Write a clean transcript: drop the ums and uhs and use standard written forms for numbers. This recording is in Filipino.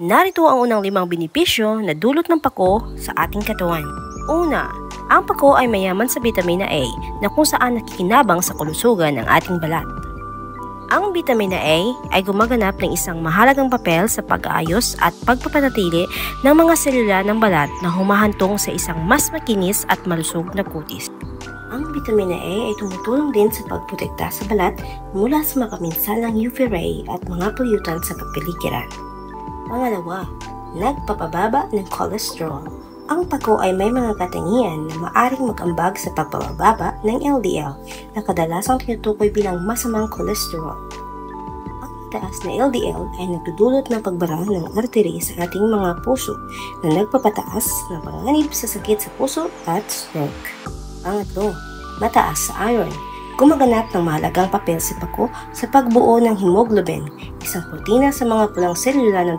Narito ang unang 5 benepisyo na dulot ng pako sa ating katawan. Una, ang pako ay mayaman sa vitamina A na kung saan nakikinabang sa kalusugan ng ating balat. Ang vitamina A ay gumaganap ng isang mahalagang papel sa pag-aayos at pagpapanatili ng mga selula ng balat na humahantong sa isang mas makinis at malusog na kutis. Ang vitamina A ay tumutulong din sa pagprotekta sa balat mula sa makaminsalang UV ray at mga pollutant sa kapaligiran. Pangalawa, nagpapababa ng cholesterol. Ang pako ay may mga katangian na maaring mag-ambag sa pagpapababa ng LDL na kadalasang tinutukoy bilang masamang cholesterol. Ang taas na LDL ay nagdudulot ng pagbara ng artery sa ating mga puso na nagpapataas ng panganib sa sakit sa puso at stroke. Pangatlo, mataas sa iron. Gumaganap ng mahalagang papel si pako sa pagbuo ng hemoglobin, isang protina sa mga pulang selula ng